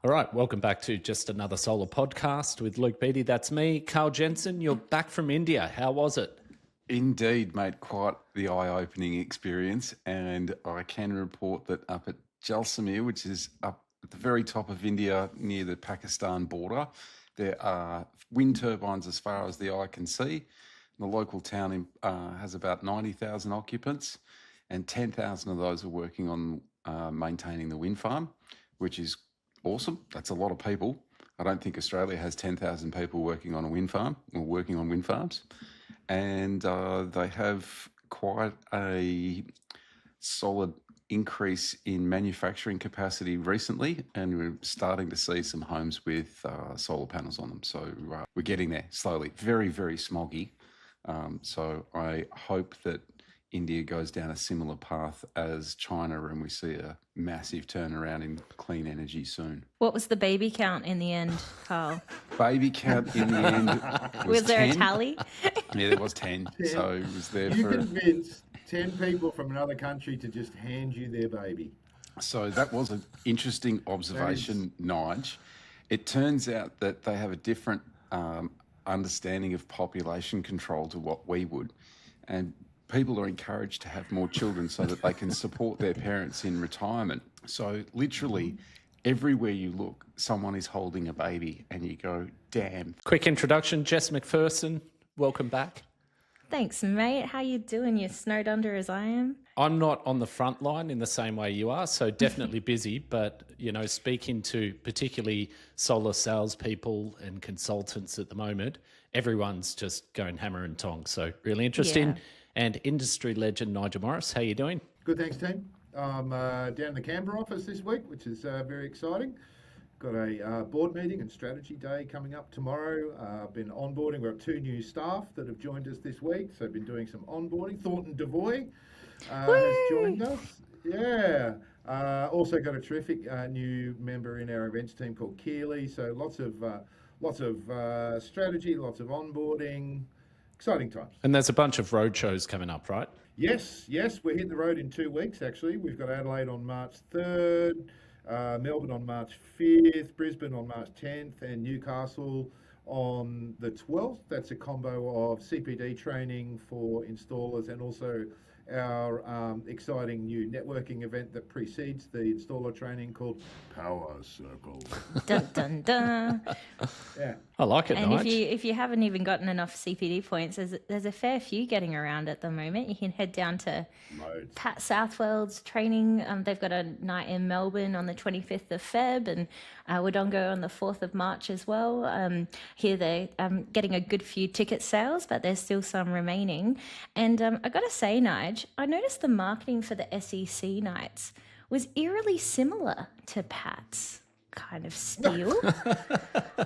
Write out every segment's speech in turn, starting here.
All right, welcome back to Just Another Solar Podcast with Luke Beattie. That's me. Carl Jensen, you're back from India. How was it? Indeed, mate, quite the eye-opening experience. And I can report that up at Jaisalmer, which is up at the very top of India near the Pakistan border, there are wind turbines as far as the eye can see. The local town has about 90,000 occupants, and 10,000 of those are working on maintaining the wind farm, which is awesome. That's a lot of people. I don't think Australia has 10,000 people working on a wind farm or working on wind farms. And they have quite a solid increase in manufacturing capacity recently, and we're starting to see some homes with solar panels on them. So we're getting there slowly. Very, very smoggy. So I hope that India goes down a similar path as China, and we see a massive turnaround in clean energy soon. What was the baby count in the end, Carl? Baby count in the end Was there 10. a tally? Yeah, there was 10. So it was there You for... convinced 10 people from another country to just hand you their baby. So that was an interesting observation, Nige. It turns out that they have a different understanding of population control to what we would. And people are encouraged to have more children so that they can support their parents in retirement. So literally everywhere you look, someone is holding a baby and you go, damn. Quick introduction, Jess McPherson. Welcome back. Thanks, mate. How you doing? You snowed under as I am? I'm not on the front line in the same way you are, so definitely busy, but, you know, speaking to particularly solar salespeople and consultants at the moment, everyone's just going hammer and tongs. So really interesting. Yeah. And industry legend Nigel Morris, how you doing? Good, thanks, team. I'm down in the Canberra office this week, which is very exciting. Got a board meeting and strategy day coming up tomorrow. Been onboarding. We've got 2 new staff that have joined us this week, so been doing some onboarding. Thornton Devoy has joined us. Yeah. Also got a terrific new member in our events team called Keely. So lots of strategy, lots of onboarding. Exciting times. And there's a bunch of road shows coming up, right? Yes, we're hitting the road in 2 weeks, actually. We've got Adelaide on March 3rd, Melbourne on March 5th, Brisbane on March 10th, and Newcastle on the 12th. That's a combo of CPD training for installers and also our exciting new networking event that precedes the installer training called Power Circle. Dun, dun, dun. Yeah. I like it, And Nige. if you haven't even gotten enough CPD points, there's a fair few getting around at the moment. You can head down to Loads. Pat Southwell's training. They've got a night in Melbourne on the 25th of Feb and Wodongo on the 4th of March as well. Here they're getting a good few ticket sales, but there's still some remaining. And I got to say, Nige, I noticed the marketing for the SEC nights was eerily similar to Pat's kind of spiel.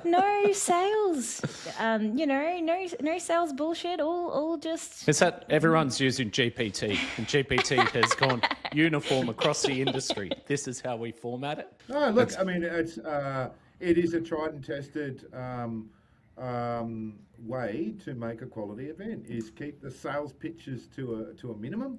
No sales, no sales bullshit, all just... Is that everyone's using GPT and GPT has gone uniform across the industry? This is how we format it? No, look, I mean, it is a tried and tested way to make a quality event, is keep the sales pitches to a minimum.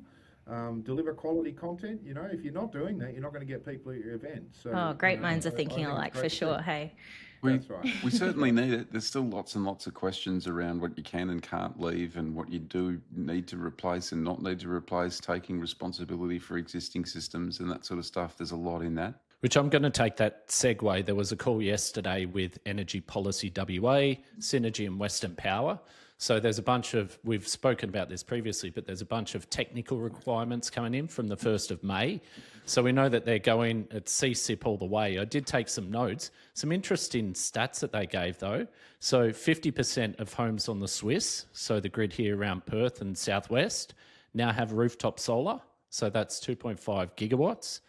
Deliver quality content. You know, if you're not doing that, you're not going to get people at your event. So, great minds are thinking alike for sure. Hey, that's right. We certainly need it. There's still lots and lots of questions around what you can and can't leave and what you do need to replace and not need to replace, taking responsibility for existing systems and that sort of stuff. There's a lot in that. Which I'm going to take that segue. There was a call yesterday with Energy Policy WA, Synergy and Western Power. So there's a bunch of, we've spoken about this previously, but there's a bunch of technical requirements coming in from the 1st of May. So we know that they're going at CSIP all the way. I did take some notes, some interesting stats that they gave though. So 50% of homes on the Swiss, so the grid here around Perth and Southwest, now have rooftop solar. So that's 2.5 gigawatts.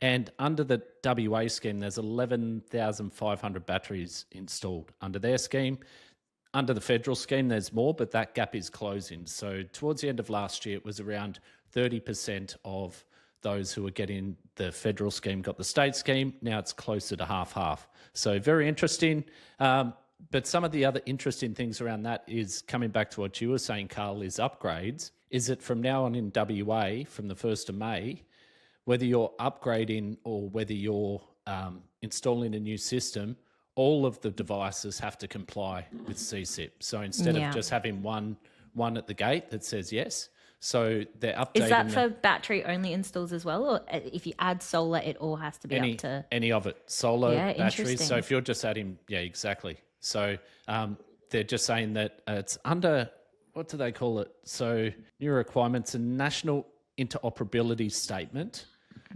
And under the WA scheme, there's 11,500 batteries installed under their scheme. Under the federal scheme, there's more, but that gap is closing. So towards the end of last year, it was around 30% of those who were getting the federal scheme got the state scheme. Now it's closer to half-half. So very interesting. But some of the other interesting things around that is coming back to what you were saying, Carl, is upgrades. Is it from now on in WA, from the 1st of May, whether you're upgrading or whether you're installing a new system, all of the devices have to comply with CSIP. So instead of just having one at the gate that says yes, so they're updating. Is that for battery only installs as well, or if you add solar, it all has to be up to any of it, solar, batteries? Interesting. So if you're just adding, exactly. So they're just saying that it's under, what do they call it? So new requirements, a national interoperability statement.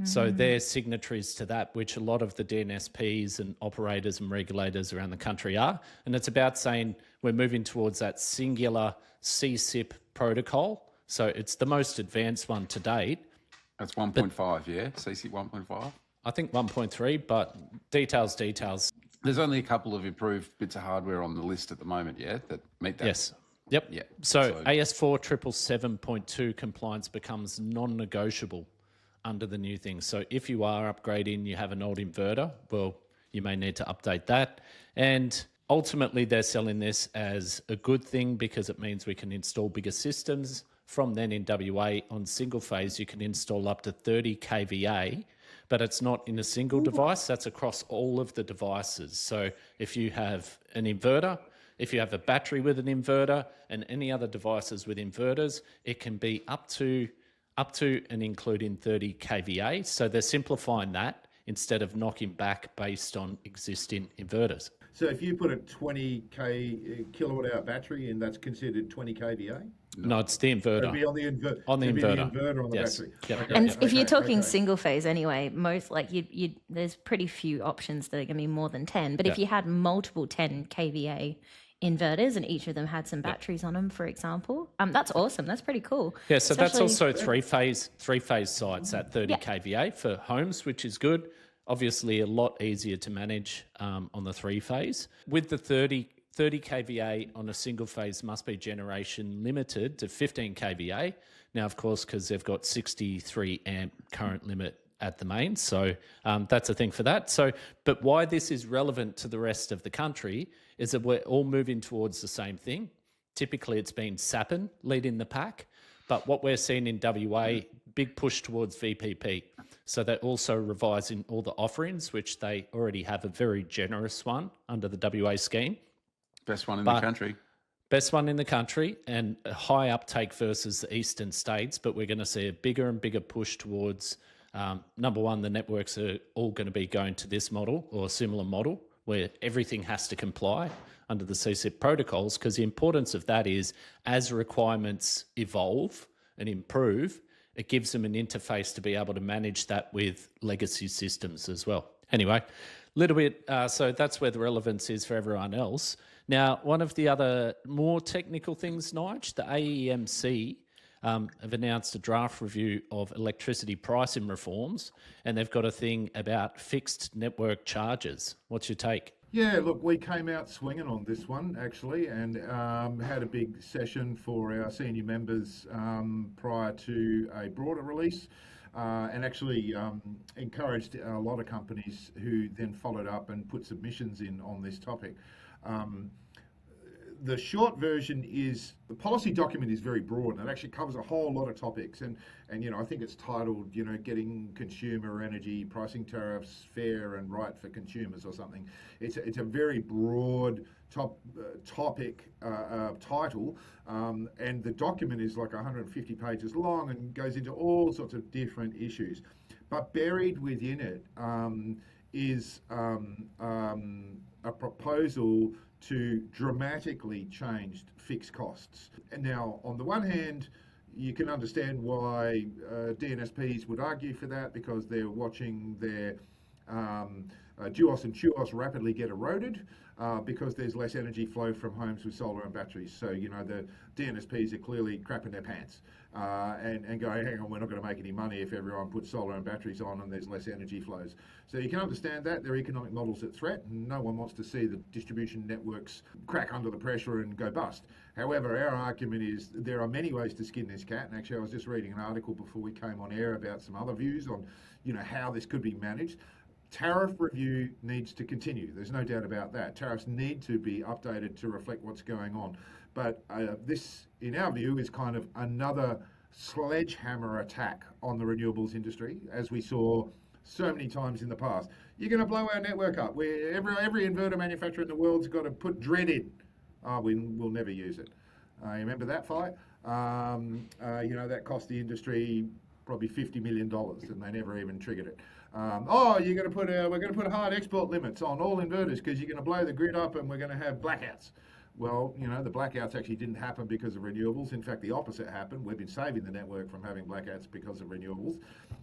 So they're signatories to that, which a lot of the DNSPs and operators and regulators around the country are. And it's about saying we're moving towards that singular CSIP protocol. So it's the most advanced one to date. That's 1.5, yeah? CSIP 1.5? I think 1.3, but details. There's only a couple of improved bits of hardware on the list at the moment, yeah, that meet that. Yes. Yep. Yeah. So AS4 777.2 compliance becomes non-negotiable under the new thing. So if you are upgrading, you have an old inverter, well, you may need to update that. And ultimately, they're selling this as a good thing because it means we can install bigger systems. From then in WA, on single phase, you can install up to 30 kVA, but it's not in a single device. That's across all of the devices. So if you have an inverter, if you have a battery with an inverter and any other devices with inverters, it can be up to and including 30 kVA. So they're simplifying that instead of knocking back based on existing inverters. So if you put a 20 kilowatt hour battery in, that's considered 20 kVA? No, it's the inverter. It'd be on the inverter. On the inverter. The inverter on the Yes. battery. Yep. Okay, And if you're okay, talking okay. single phase anyway, most like there's pretty few options that are going to be more than 10. But if you had multiple 10 kVA inverters and each of them had some batteries on them, for example, that's awesome. That's pretty cool. Yeah, so that's Especially- also three-phase sites at 30 kVA for homes, which is good. Obviously, a lot easier to manage on the three-phase. With the 30 kVA on a single phase must be generation limited to 15 kVA. Now, of course, because they've got 63 amp current limit at the main. So that's a thing for that. So, but why this is relevant to the rest of the country is that we're all moving towards the same thing. Typically, it's been Sapin leading the pack. But what we're seeing in WA, big push towards VPP. So they're also revising all the offerings, which they already have a very generous one under the WA scheme. Best one in the country. Best one in the country and a high uptake versus the eastern states. But we're going to see a bigger and bigger push towards, number one, the networks are all going to be going to this model or a similar model where everything has to comply under the CSIP protocols, because the importance of that is as requirements evolve and improve, it gives them an interface to be able to manage that with legacy systems as well. Anyway, little bit, so that's where the relevance is for everyone else. Now, one of the other more technical things, Nige, the AEMC have announced a draft review of electricity pricing reforms, and they've got a thing about fixed network charges. What's your take? Yeah, look, we came out swinging on this one, actually, and had a big session for our senior members prior to a broader release, and actually encouraged a lot of companies who then followed up and put submissions in on this topic. The short version is the policy document is very broad and it actually covers a whole lot of topics, and you know, I think it's titled, you know, getting consumer energy pricing tariffs fair and right for consumers or something. It's a very broad topic title, and the document is like 150 pages long and goes into all sorts of different issues, but buried within it is a proposal to dramatically change fixed costs. And now, on the one hand, you can understand why DNSPs would argue for that, because they're watching their duos and TUOS rapidly get eroded because there's less energy flow from homes with solar and batteries. So, you know, the DNSPs are clearly crapping their pants and going, hang on, we're not going to make any money if everyone puts solar and batteries on and there's less energy flows. So you can understand that. Their economic model's at threat, and no one wants to see the distribution networks crack under the pressure and go bust. However, our argument is there are many ways to skin this cat, and actually I was just reading an article before we came on air about some other views on, you know, how this could be managed. Tariff review needs to continue. There's no doubt about that. Tariffs need to be updated to reflect what's going on. But this, in our view, is kind of another sledgehammer attack on the renewables industry, as we saw so many times in the past. you're going to blow our network up. Every inverter manufacturer in the world's got to put dread in. Oh, we'll never use it. You remember that fight? That cost the industry probably $50 million, and they never even triggered it. We're going to put hard export limits on all inverters because you're going to blow the grid up and we're going to have blackouts. Well, the blackouts actually didn't happen because of renewables. In fact, the opposite happened. We've been saving the network from having blackouts because of renewables.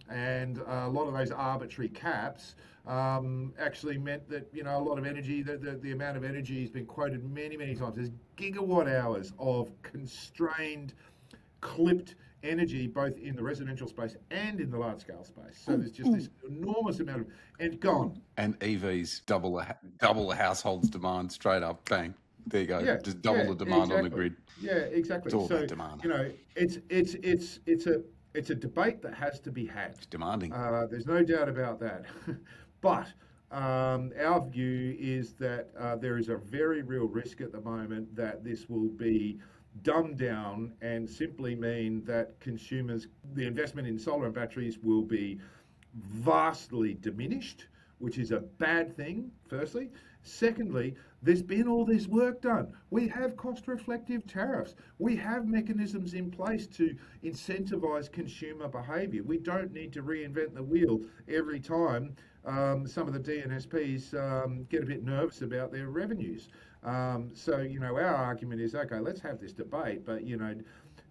And a lot of those arbitrary caps actually meant that, a lot of energy, the amount of energy has been quoted many, many times. There's gigawatt hours of constrained, clipped energy, both in the residential space and in the large scale space. So there's just this enormous amount of, and gone. And EVs double the household's demand straight up, bang. There you go. Yeah, just double the demand on the grid. Yeah, exactly. It's all about demand. It's a debate that has to be had. It's demanding. There's no doubt about that. But our view is that there is a very real risk at the moment that this will be dumbed down and simply mean that the investment in solar and batteries will be vastly diminished, which is a bad thing, firstly. Secondly, there's been all this work done. We have cost-reflective tariffs. We have mechanisms in place to incentivize consumer behaviour. We don't need to reinvent the wheel every time some of the DNSPs get a bit nervous about their revenues. Our argument is, okay, let's have this debate, but,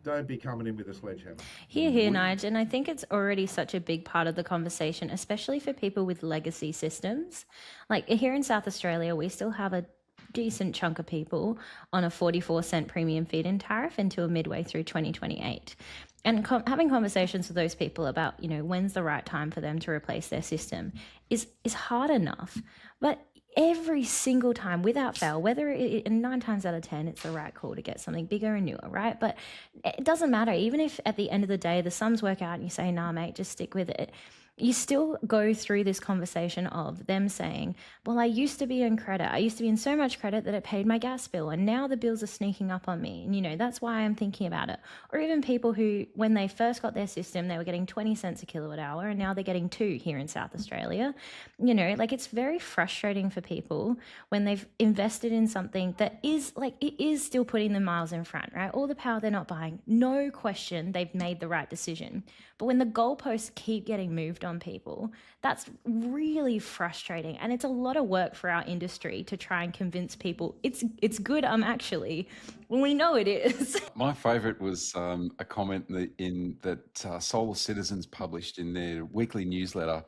don't be coming in with a sledgehammer. Here, Nigel, and I think it's already such a big part of the conversation, especially for people with legacy systems. Like here in South Australia, we still have a decent chunk of people on a 44-cent premium feed-in tariff until midway through 2028. And having conversations with those people about, when's the right time for them to replace their system is hard enough. But every single time, without fail, and 9 times out of 10, it's the right call to get something bigger and newer, right? But it doesn't matter. Even if at the end of the day, the sums work out and you say, nah, mate, just stick with it. You still go through this conversation of them saying, well, I used to be in credit. I used to be in so much credit that it paid my gas bill. And now the bills are sneaking up on me. And, that's why I'm thinking about it. Or even people who, when they first got their system, they were getting 20 cents a kilowatt hour. And now they're getting 2 here in South Australia. It's very frustrating for people when they've invested in something that is it is still putting them miles in front, right? All the power they're not buying. No question they've made the right decision. But when the goalposts keep getting moved on people, that's really frustrating. And it's a lot of work for our industry to try and convince people it's good, actually, when we know it is. My favourite was a comment that Solar Citizens published in their weekly newsletter.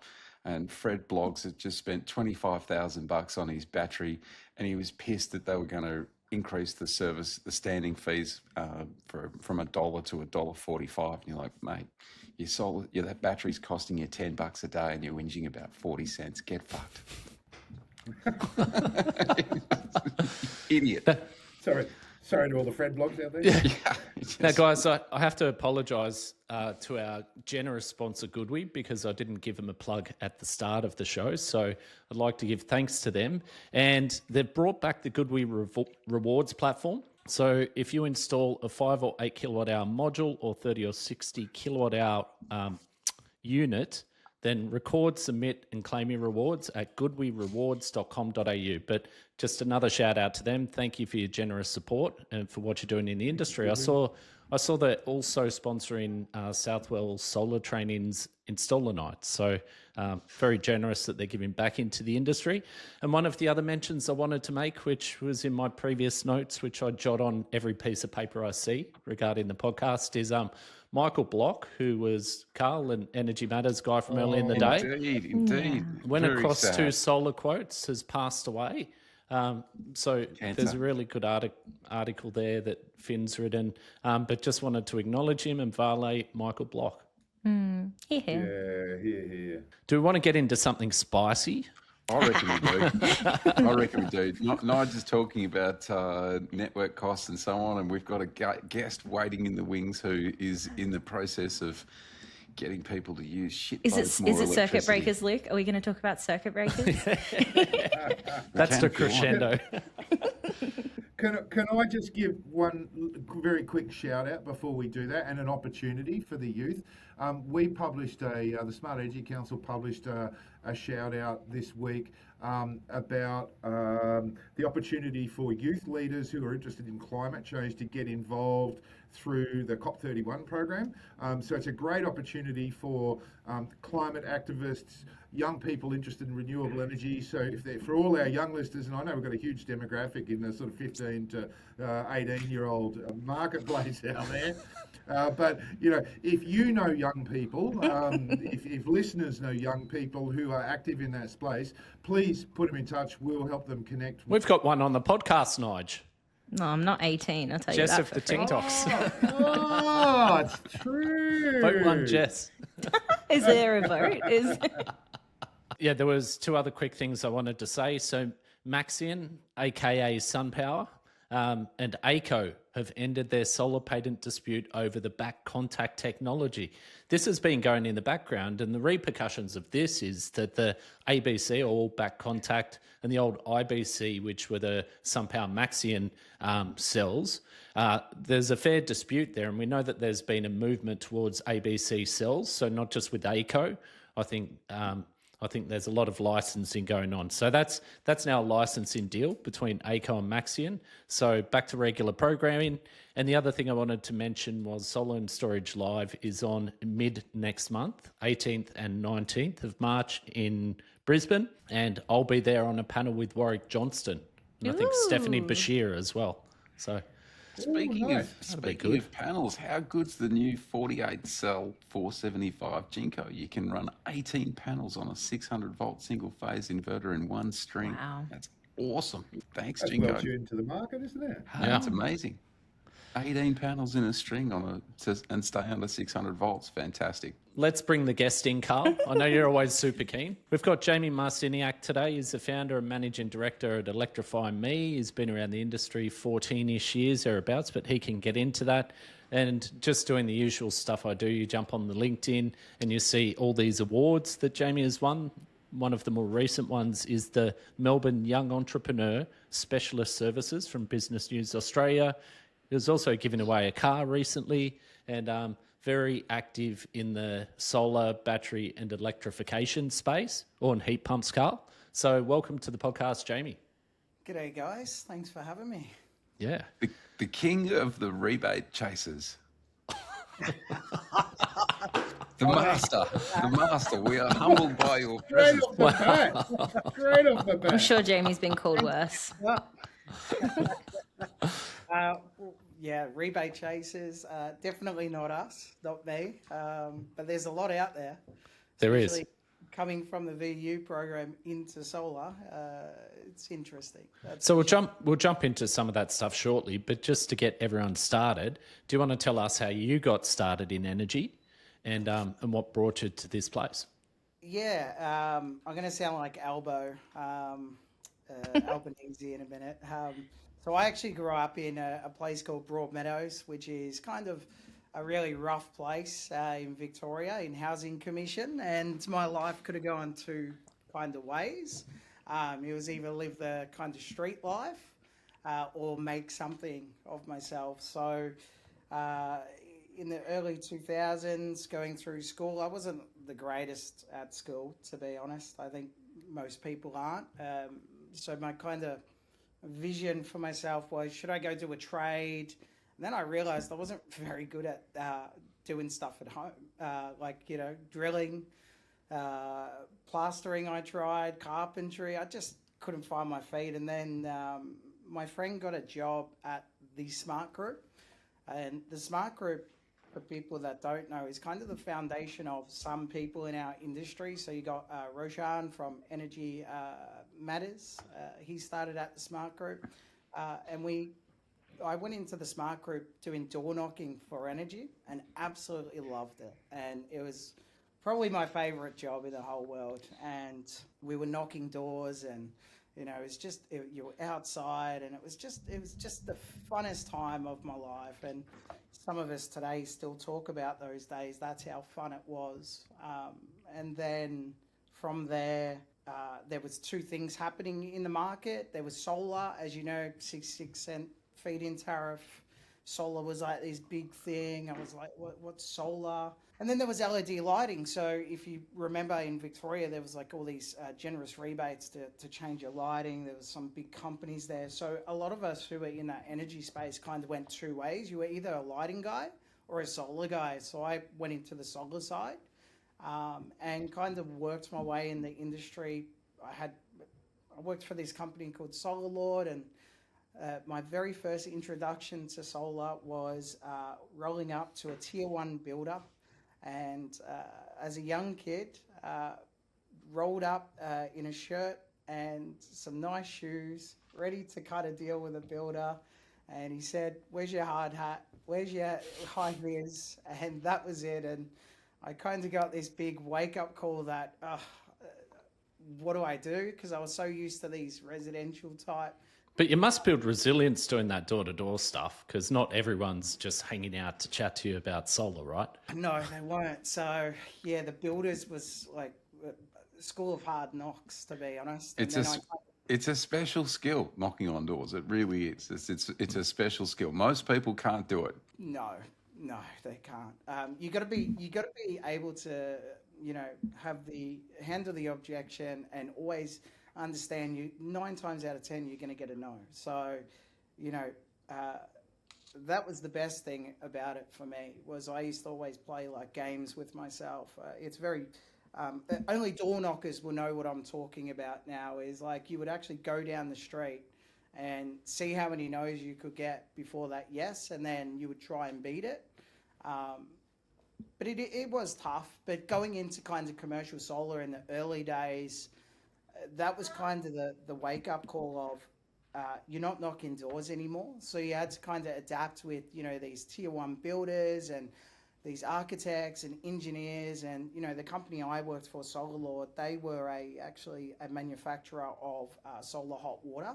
And Fred Bloggs had just spent $25,000 on his battery, and he was pissed that they were going to increase the standing fees from $1 to $1.45. And you're like, mate, that battery's costing you $10 a day, and you're whinging about 40 cents. Get fucked. Idiot. Sorry to all the Fred blogs out there. Yeah. Now, guys, I have to apologise to our generous sponsor, Goodwe, because I didn't give them a plug at the start of the show. So I'd like to give thanks to them. And they've brought back the Goodwe Rewards platform. So if you install a 5 or 8 kilowatt hour module or 30 or 60 kilowatt hour unit, then record, submit and claim your rewards at goodwerewards.com.au. But just another shout out to them. Thank you for your generous support and for what you're doing in the industry. I saw they're also sponsoring Southwell Solar Training's installer nights. So very generous that they're giving back into the industry. And one of the other mentions I wanted to make, which was in my previous notes, which I jot on every piece of paper I see regarding the podcast, is Michael Block, who was Carl and Energy Matters guy from early in the day. Indeed. Went Very across sad. to Solar Quotes, has passed away. So there's a really good article there that Finn's written, but just wanted to acknowledge him and valet Michael Block. Here. Yeah, here. Do we want to get into something spicy? I reckon we do. Nigel's talking about network costs and so on, and we've got a guest waiting in the wings who is in the process of getting people to use shit. Is it circuit breakers, Luke? Are we going to talk about circuit breakers? That's the crescendo. Can I just give one very quick shout out before we do that, and an opportunity for the youth. We published the Smart Energy Council published a shout out this week about the opportunity for youth leaders who are interested in climate change to get involved through the COP31 program. So it's a great opportunity for climate activists, young people interested in renewable energy. So for all our young listeners, and I know we've got a huge demographic in the sort of 15 to 18-year-old marketplace out there. But, if you know young people, if listeners know young people who are active in that space, please put them in touch. We'll help them connect. We've got one on the podcast, Nige. No, I'm not 18. I'll tell you Jess that of for the free. TikToks. Oh, it's true. Vote one, Jess. Is there a vote? Yeah, there was two other quick things I wanted to say. So Maxian, aka SunPower, and ACO have ended their solar patent dispute over the back contact technology. This has been going in the background, and the repercussions of this is that the ABC, all back contact, and the old IBC, which were the SunPower Maxian cells, there's a fair dispute there, and we know that there's been a movement towards ABC cells, so not just with ACO. I think there's a lot of licensing going on. So that's now a licensing deal between ACO and Maxian. So back to regular programming. And the other thing I wanted to mention was Solar and Storage Live is on mid next month, 18th and 19th of March in Brisbane. And I'll be there on a panel with Warwick Johnston. And I think Stephanie Bashir as well. So Speaking nice. of panels, how good's the new 48 cell 475 Jinko? You can run 18 panels on a 600 volt single phase inverter in one string. Wow. That's awesome. Thanks, That's Jinko. well tuned to the market, isn't it? That's amazing. 18 panels in a string and stay under 600 volts. Fantastic. let's bring the guest in, Carl. I know you're always super keen. We've got Jamie Marciniak today. He's the founder and managing director at Electrify. He's been around the industry 14-ish years, thereabouts, but he can get into that. And just doing the usual stuff I do, you jump on the LinkedIn and you see all these awards that Jamie has won. One of the more recent ones is the Melbourne Young Entrepreneur Specialist Services from Business News Australia. He was also giving away a car recently, and very active in the solar, battery and electrification space, or in heat pumps, Carl. So welcome to the podcast, Jamie. G'day, guys. Thanks for having me. Yeah. The king of the rebate chasers. The master. We are humbled by your Straight presence. off the bat. Straight off the bat. I'm sure Jamie's been called worse. Yeah, rebate chasers. Definitely not us, not me. But there's a lot out there. There is. Especially coming from the VU program into solar, it's interesting. So we'll jump into some of that stuff shortly, but just to get everyone started, do you want to tell us how you got started in energy and what brought you to this place? Yeah, I'm going to sound like Albo, Albanese in a minute. So I actually grew up in a place called Broadmeadows, which is kind of a really rough place in Victoria, in Housing Commission, and my life could have gone two kind of ways. It was either live the kind of street life or make something of myself. So in the early 2000s, going through school, I wasn't the greatest at school, to be honest. I think most people aren't. So my kind of vision for myself was, should I go do a trade? And then I realized I wasn't very good at doing stuff at home, drilling, plastering I tried, carpentry. I just couldn't find my feet. And then my friend got a job at the Smart Group. And the Smart Group, for people that don't know, is kind of the foundation of some people in our industry. So you got Roshan from Energy Matters. He started at the Smart Group. I went into the Smart Group doing door knocking for energy and absolutely loved it. And it was probably my favorite job in the whole world. And we were knocking doors and, you know, you were outside and it was just the funnest time of my life. And some of us today still talk about those days. That's how fun it was. And then from there was two things happening in the market. There was solar, as you know, 66 cent feed-in tariff solar was like this big thing. I was like, what's solar? And then there was LED lighting. So if you remember in Victoria, there was like all these generous rebates to change your lighting. There was some big companies there. So a lot of us who were in that energy space kind of went two ways. You were either a lighting guy or a solar guy. So I went into the solar side and kind of worked my way in the industry. I worked for this company called Solar Lord, and my very first introduction to solar was rolling up to a tier 1 builder. And as a young kid, rolled up in a shirt and some nice shoes, ready to cut a deal with a builder. And he said, "Where's your hard hat? Where's your high vis?" And that was it. And I kind of got this big wake-up call that, what do I do? Because I was so used to these residential type. But you must build resilience doing that door-to-door stuff, because not everyone's just hanging out to chat to you about solar, right? No, they weren't. So, yeah, the builders was like a school of hard knocks, to be honest. It's a special skill, knocking on doors. It really is. It's a special skill. Most people can't do it. No, they can't. You got to be able to, handle the objection and always understand you 9 times out of 10 you're going to get a no. So that was the best thing about it for me, was I used to always play like games with myself. It's very only door knockers will know what I'm talking about now. Is like you would actually go down the street and see how many no's you could get before that yes, and then you would try and beat it. But it was tough. But going into kind of commercial solar in the early days, that was kind of the wake-up call of you're not knocking doors anymore. So you had to kind of adapt with, these tier 1 builders and these architects and engineers. And, the company I worked for, Solar Lord, they were actually a manufacturer of solar hot water,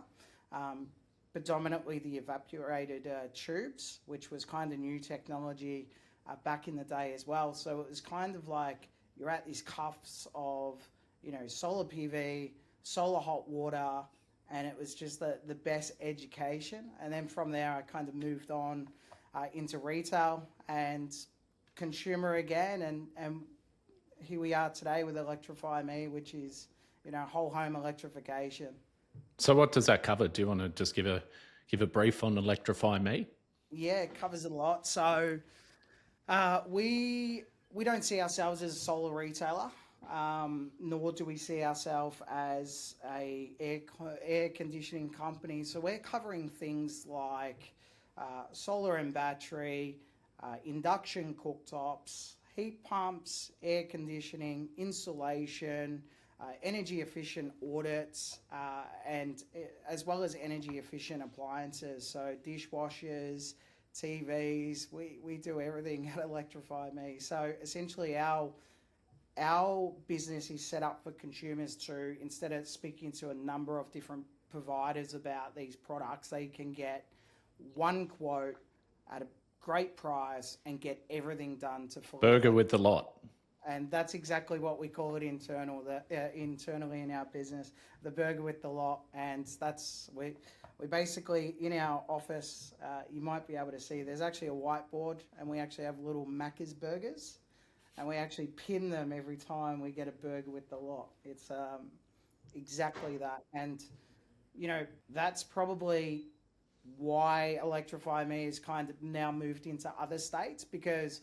predominantly the evaporated tubes, which was kind of new technology back in the day as well. So it was kind of like you're at these cuffs of, solar PV, solar hot water, and it was just the best education. And then from there, I kind of moved on into retail and consumer again. And here we are today with Electrify Me, which is, whole home electrification. So what does that cover? Do you want to just give a brief on Electrify Me? Yeah, it covers a lot. So we don't see ourselves as a solar retailer. Nor do we see ourselves as a air conditioning company. So we're covering things like solar and battery, induction cooktops, heat pumps, air conditioning, insulation, energy efficient audits, and as well as energy efficient appliances. So dishwashers, TVs, we do everything at Electrify Me. So essentially our business is set up for consumers to, instead of speaking to a number of different providers about these products, they can get one quote at a great price and get everything done to fully burger with the lot. And that's exactly what we call it internally in our business, the burger with the lot. And that's we basically, in our office, you might be able to see there's actually a whiteboard, and we actually have little Macca's burgers. And we actually pin them every time we get a burger with the lot. It's exactly that. And, that's probably why Electrify Me has kind of now moved into other states, because,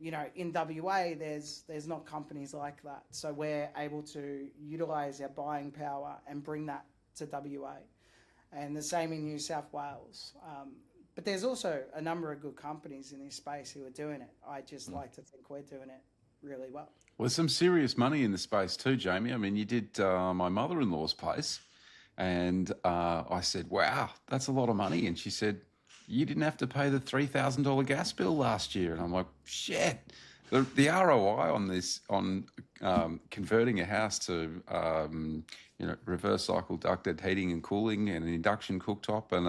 in WA, there's not companies like that. So we're able to utilise our buying power and bring that to WA. And the same in New South Wales. But there's also a number of good companies in this space who are doing it. I just like to think we're doing it really well. Well, there's some serious money in the space too, Jamie. I mean, you did my mother-in-law's place, and I said, wow, that's a lot of money. And she said, you didn't have to pay the $3,000 gas bill last year. And I'm like, shit. The ROI on this, on converting a house to, reverse cycle ducted heating and cooling and an induction cooktop and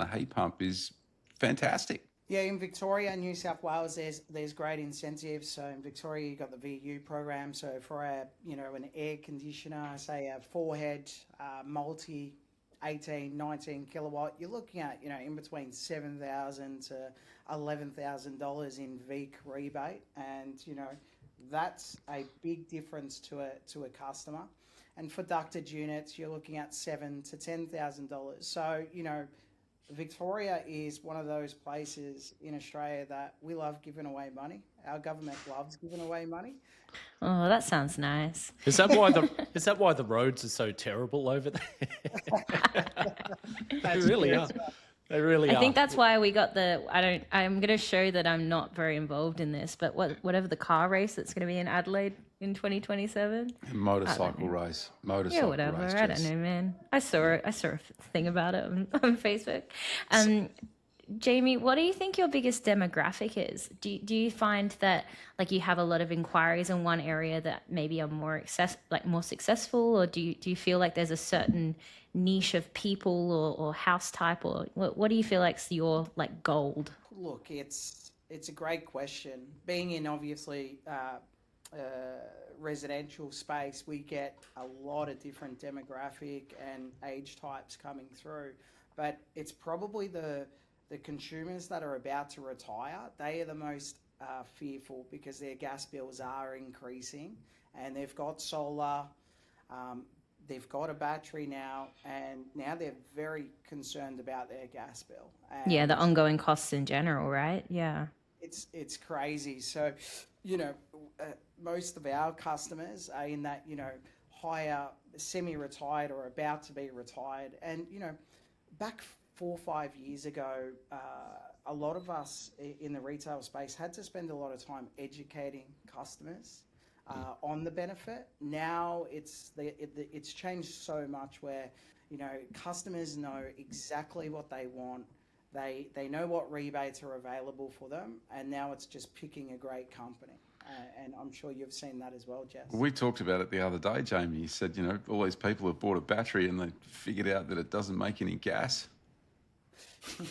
a heat pump is fantastic. Yeah, in Victoria and New South Wales, there's great incentives. So in Victoria, you've got the VU program. So for an air conditioner, say a 4-head multi 18, 19 kilowatt, you're looking at, in between $7,000 to $11,000 in VEEC rebate. And, that's a big difference to a customer. And for ducted units, you're looking at $7,000 to $10,000. So, Victoria is one of those places in Australia that we love giving away money. Our government loves giving away money. Oh, that sounds nice. Is that why the roads are so terrible over there? They really are. They really are. I think that's why we got I'm going to show that I'm not very involved in this, but whatever the car race that's going to be in Adelaide in 2027. Motorcycle race. Yeah, whatever. Race, I don't know, man. I saw a thing about it on Facebook. Jamie, what do you think your biggest demographic is? Do you find that like you have a lot of inquiries in one area that maybe are more successful, or do you feel like there's a certain niche of people or house type, or what do you feel like's your like gold? Look, it's a great question. Being in obviously residential space, we get a lot of different demographic and age types coming through, but it's probably the consumers that are about to retire. They are the most fearful because their gas bills are increasing, and they've got solar, they've got a battery now, and now they're very concerned about their gas bill. And yeah, the ongoing costs in general, right? Yeah. It's crazy. So, most of our customers are in that, higher semi-retired or about to be retired. And, back 4 or 5 years ago, a lot of us in the retail space had to spend a lot of time educating customers on the benefit. Now it's changed so much where, customers know exactly what they want. They know what rebates are available for them, and now it's just picking a great company. And I'm sure you've seen that as well, Jess. We talked about it the other day, Jamie. You said, all these people have bought a battery and they figured out that it doesn't make any gas.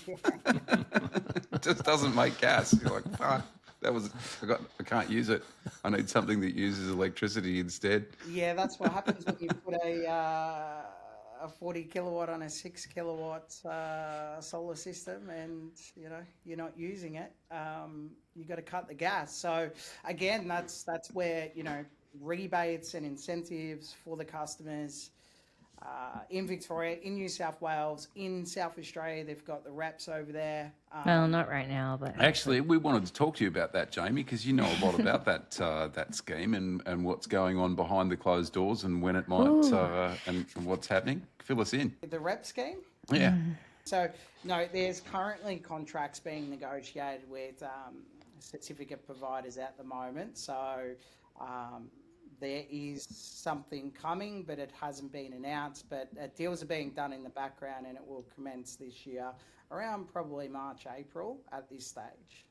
It just doesn't make gas. You're like, fuck, I can't use it. I need something that uses electricity instead. Yeah, that's what happens when you put a 40 kilowatt on a 6 kilowatt solar system, and you're not using it. You got to cut the gas. So again, that's where rebates and incentives for the customers. In Victoria, in New South Wales, in South Australia, they've got the reps over there. Well, not right now, but Actually, we wanted to talk to you about that, Jamie, because you know a lot about that scheme and what's going on behind the closed doors and when it might and what's happening. Fill us in. The rep scheme? Yeah. So, no, there's currently contracts being negotiated with certificate providers at the moment. So, there is something coming, but it hasn't been announced. But deals are being done in the background, and it will commence this year around probably March, April at this stage.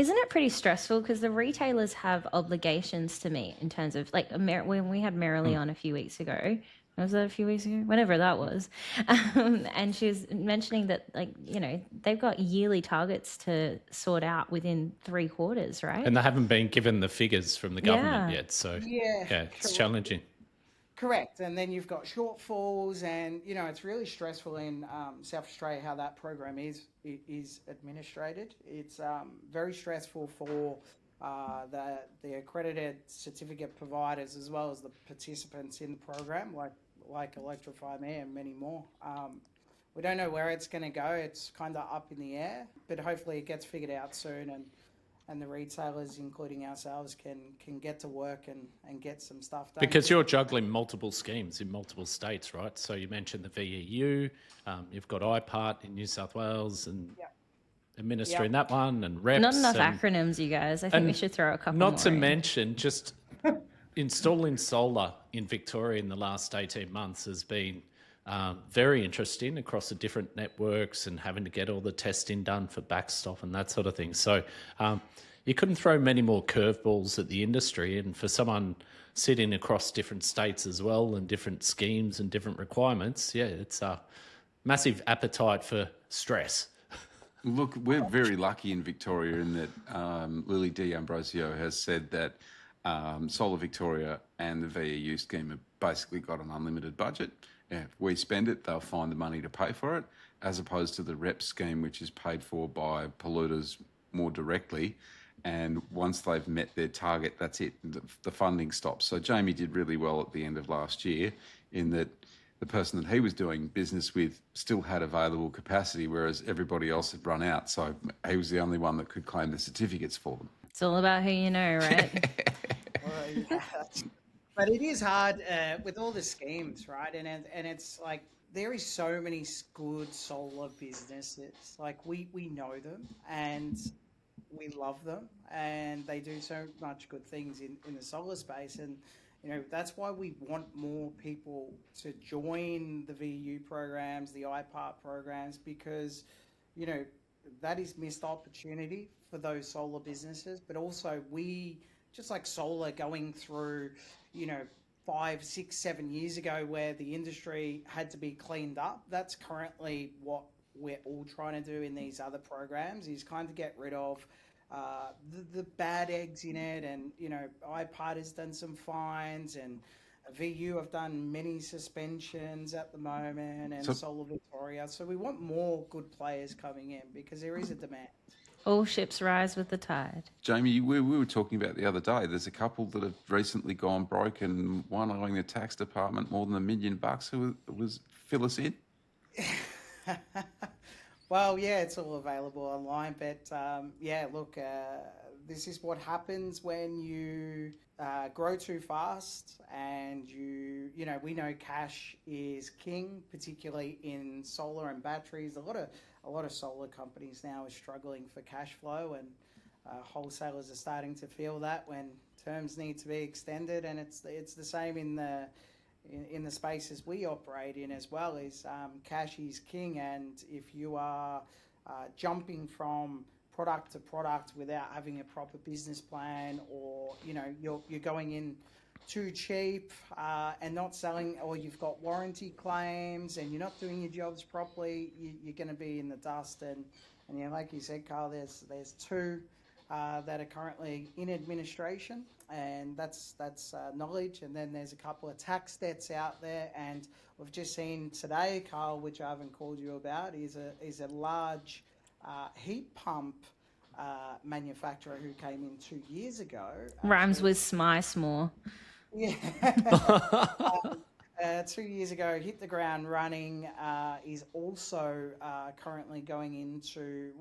isn't it pretty stressful? Because the retailers have obligations to meet in terms of like when we had Marilee on a few weeks ago. Was that a few weeks ago? Whenever that was. And she was mentioning that, they've got yearly targets to sort out within 3 quarters, right? And they haven't been given the figures from the government yet. So, it's challenging. Correct. And then you've got shortfalls, and, it's really stressful in South Australia how that program is administrated. It's very stressful for the accredited certificate providers as well as the participants in the program, like Electrify and many more. We don't know where it's going to go. It's kind of up in the air, but hopefully it gets figured out soon, and the retailers, including ourselves, can get to work and get some stuff done. Because you're juggling multiple schemes in multiple states, right? So you mentioned the VEU, you've got IPART in New South Wales, and administering that one, and reps. Not enough acronyms, you guys. I think we should throw a couple more. Not to mention, just installing solar in Victoria in the last 18 months has been very interesting across the different networks, and having to get all the testing done for backstop and that sort of thing. So you couldn't throw many more curveballs at the industry, and for someone sitting across different states as well and different schemes and different requirements, it's a massive appetite for stress. Look, we're very lucky in Victoria in that Lily D'Ambrosio has said that Solar Victoria and the VEU scheme have basically got an unlimited budget, if we spend it, they'll find the money to pay for it, as opposed to the REP scheme, which is paid for by polluters more directly. And once they've met their target, that's it. The funding stops. So Jamie did really well at the end of last year in that the person that he was doing business with still had available capacity, whereas everybody else had run out. So he was the only one that could claim the certificates for them. It's all about who you know, right? Well, yeah, but it is hard with all the schemes, right? And it's like there is so many good solar businesses. Like we know them and we love them, and they do so much good things in the solar space. And that's why we want more people to join the VU programs, the IPART programs, because that is missed opportunity for those solar businesses. But also we, just like solar going through 5, 6, 7 years ago where the industry had to be cleaned up, that's currently what we're all trying to do in these other programs, is kind of get rid of the bad eggs in it. And IPART has done some fines, and VU have done many suspensions at the moment, and Solar Victoria. So we want more good players coming in because there is a demand. All ships rise with the tide. Jamie, we were talking about the other day, there's a couple that have recently gone broke, and one owing the tax department more than $1 million. Who was fill us in? Well, yeah, it's all available online, but look, this is what happens when you grow too fast, and we know cash is king, particularly in solar and batteries. A lot of solar companies now are struggling for cash flow, and wholesalers are starting to feel that when terms need to be extended. And it's the same in the spaces we operate in as well. Is cash is king, and if you are jumping from product to product without having a proper business plan, or you're going in too cheap and not selling, or you've got warranty claims and you're not doing your jobs properly, you're going to be in the dust. And like you said, Carl, there's 2 that are currently in administration, and that's knowledge. And then there's a couple of tax debts out there, and we've just seen today, Carl, which I haven't called you about, is a large heat pump manufacturer who came in 2 years ago. Rhymes with SMICE. Yeah. 2 years ago, hit the ground running, is also currently going into,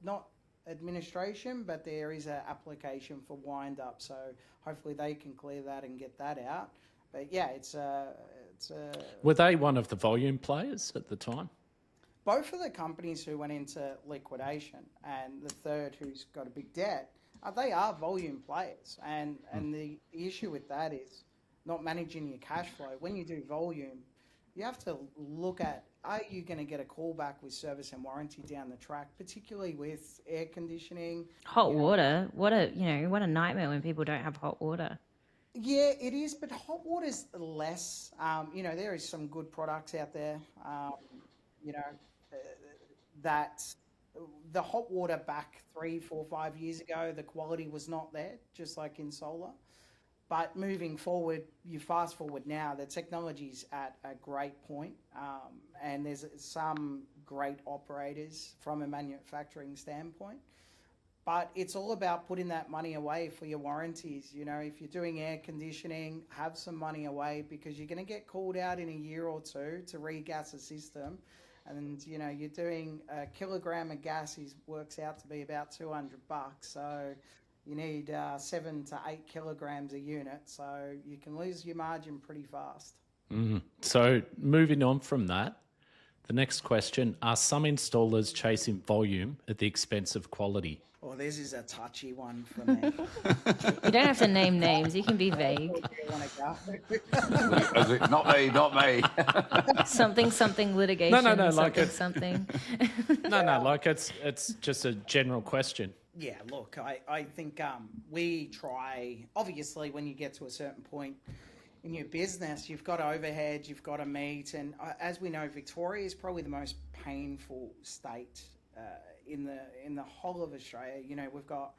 not administration, but there is an application for wind up. So hopefully they can clear that and get that out. But yeah, Were they one of the volume players at the time? Both of the companies who went into liquidation, and the third who's got a big debt, they are volume players. And the issue with that is not managing your cash flow. When you do volume, you have to look at, are you going to get a callback with service and warranty down the track, particularly with air conditioning? Hot water. What a nightmare when people don't have hot water. Yeah, it is, but hot water's less. There is some good products out there. That the hot water back 3, 4, 5 years ago, the quality was not there, just like in solar. But moving forward, you fast forward now, the technology's at a great point, and there's some great operators from a manufacturing standpoint. But it's all about putting that money away for your warranties. If you're doing air conditioning, have some money away, because you're going to get called out in a year or two to regas a system. And, you're doing a kilogram of gas works out to be about $200. So you need 7 to 8 kilograms a unit. So you can lose your margin pretty fast. So moving on from that, the next question, are some installers chasing volume at the expense of quality? Well, this is a touchy one for me. You don't have to name names. You can be vague. Not me. Something litigation. No, like something. Like it's just a general question. Yeah, look, I think we try, obviously, when you get to a certain point in your business, you've got overhead, you've got to meet. And as we know, Victoria is probably the most painful state in the whole of Australia. We've got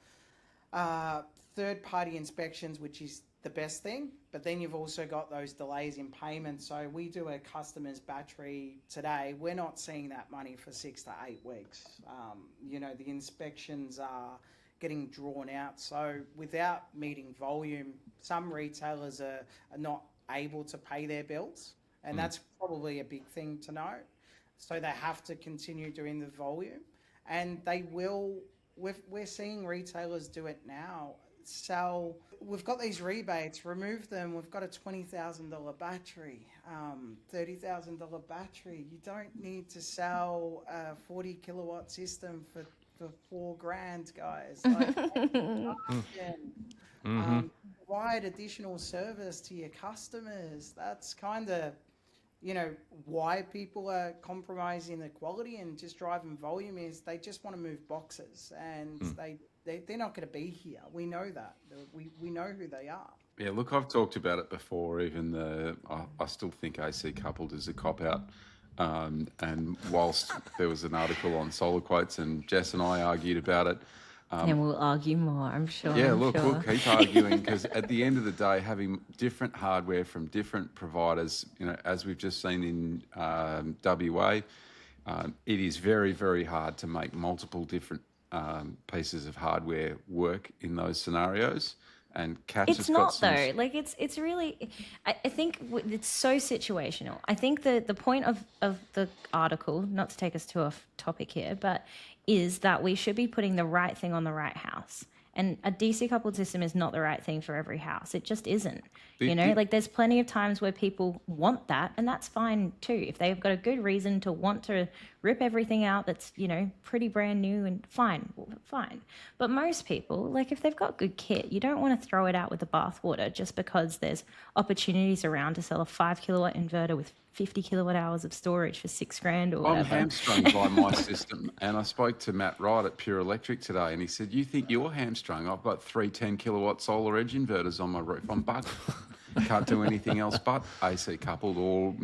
third-party inspections, which is the best thing, but then you've also got those delays in payment. So we do a customer's battery today. We're not seeing that money for 6 to 8 weeks. The inspections are getting drawn out. So without meeting volume, some retailers are not able to pay their bills. And that's probably a big thing to note. So they have to continue doing the volume. And they will, we're seeing retailers do it now. Sell, we've got these rebates, remove them. We've got a $20,000 battery, $30,000 battery. You don't need to sell a 40 kilowatt system for $4,000, guys. Provide additional service to your customers. That's kind of, why people are compromising the quality and just driving volume is they just want to move boxes, and they're not going to be here. We know that. We know who they are. Yeah, look, I've talked about it before. Even I still think AC coupled is a cop-out. And whilst there was an article on solar quotes and Jess and I argued about it. And we'll argue more, I'm sure. Yeah, I'm look, sure. we'll keep arguing because at the end of the day, having different hardware from different providers, as we've just seen in WA, it is very, very hard to make multiple different pieces of hardware work in those scenarios. And Kat's It's not though. Like it's really, I think it's so situational. I think the point of the article, not to take us too off topic here, but is that we should be putting the right thing on the right house. And a DC coupled system is not the right thing for every house. It just isn't. Like there's plenty of times where people want that, and that's fine too. If they've got a good reason to want to rip everything out that's, pretty brand new, and fine. But most people, like if they've got good kit, you don't want to throw it out with the bathwater just because there's opportunities around to sell a 5 kilowatt inverter with 50 kilowatt hours of storage for $6,000 or whatever. I'm hamstrung by my system, and I spoke to Matt Wright at Pure Electric today, and he said, "You think you're hamstrung? I've got 3 10 kilowatt solar edge inverters on my roof. I'm buggered. Can't do anything else but AC coupled, or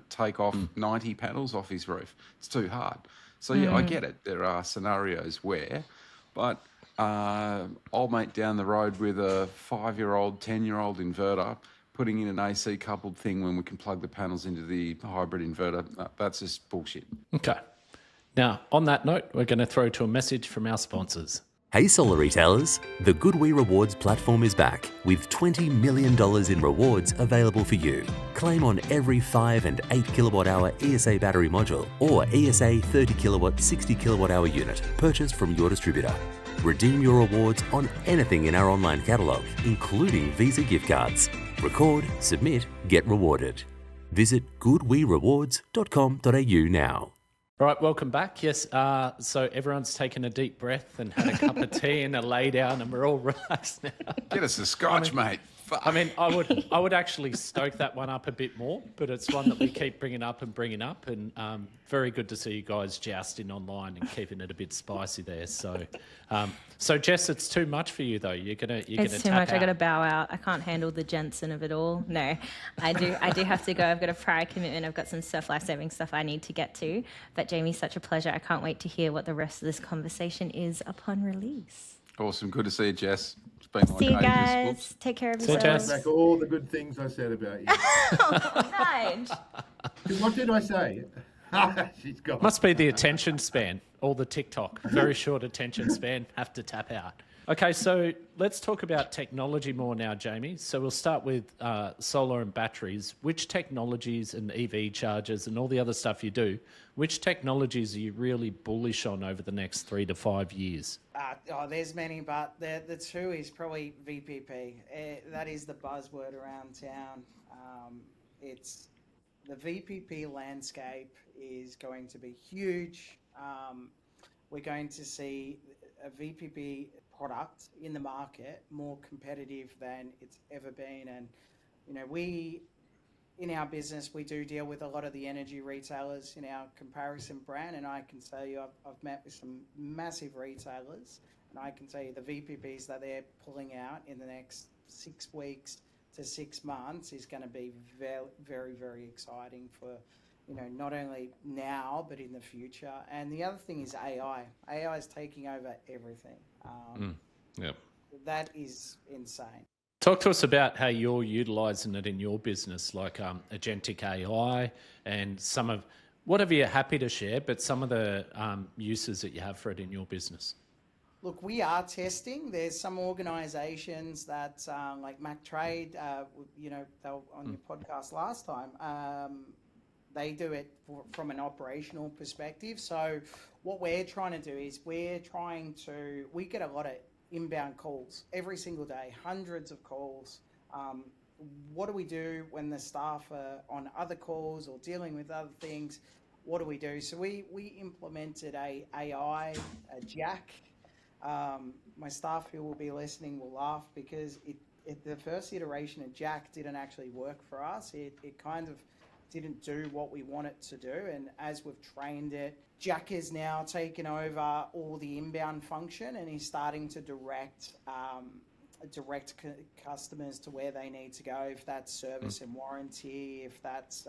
take off 90 panels off his roof. It's too hard." So yeah, I get it. There are scenarios where, but old mate down the road with a 5-year-old, 10-year-old inverter, putting in an AC coupled thing when we can plug the panels into the hybrid inverter, that's just bullshit. Okay. Now, on that note, we're going to throw to a message from our sponsors. Hey solar retailers, the GoodWe Rewards platform is back with $20 million in rewards available for you. Claim on every 5 and 8 kilowatt hour ESA battery module or ESA 30 kilowatt 60 kilowatt hour unit purchased from your distributor. Redeem your rewards on anything in our online catalogue, including Visa gift cards. Record, submit, get rewarded. Visit goodwerewards.com.au now. All right, welcome back. Yes, so everyone's taken a deep breath and had a cup of tea and a lay down, and we're all relaxed now. Get us a scotch, mate. Fuck. I mean, I would actually stoke that one up a bit more, but it's one that we keep bringing up, and very good to see you guys jousting online and keeping it a bit spicy there. So, so Jess, it's too much for you though. You're gonna It's too much. I got to bow out. I can't handle the Jensen of it all. No, I do have to go. I've got a prior commitment. I've got some life-saving stuff I need to get to. But Jamie, such a pleasure. I can't wait to hear what the rest of this conversation is upon release. Awesome. Good to see you, Jess. It's been like See you ages. guys. Whoops. Take care of See you, yourselves. Jess. Back all the good things I said about you. Nige. What did I say? She's gone. Must be the attention span, all the TikTok. Very short attention span, have to tap out. Okay, so let's talk about technology more now, Jamie. So we'll start with solar and batteries. Which technologies and EV chargers and all the other stuff you do, which technologies are you really bullish on over the next 3 to 5 years? There's many, but the two is probably VPP. That is the buzzword around town. It's the VPP landscape is going to be huge. We're going to see a VPP product in the market more competitive than it's ever been. And, we, in our business, we do deal with a lot of the energy retailers in our comparison brand. And I can tell you, I've met with some massive retailers, and I can tell you the VPPs that they're pulling out in the next 6 weeks to 6 months is going to be very, very, very exciting for, not only now, but in the future. And the other thing is AI. AI is taking over everything. Yep. That is insane. Talk to us about how you're utilising it in your business, like agentic AI and some of whatever you're happy to share, but some of the uses that you have for it in your business. Look, we are testing. There's some organisations that, like MacTrade, you know, they were on your podcast last time. They do it from an operational perspective. So what we're trying to do is we get a lot of inbound calls every single day, hundreds of calls. What do we do when the staff are on other calls or dealing with other things? What do we do? So we implemented a AI, a Jack. My staff who will be listening will laugh because the first iteration of Jack didn't actually work for us. It kind of didn't do what we want it to do. And as we've trained it, Jack has now taken over all the inbound function and he's starting to direct customers to where they need to go, if that's service and warranty, if that's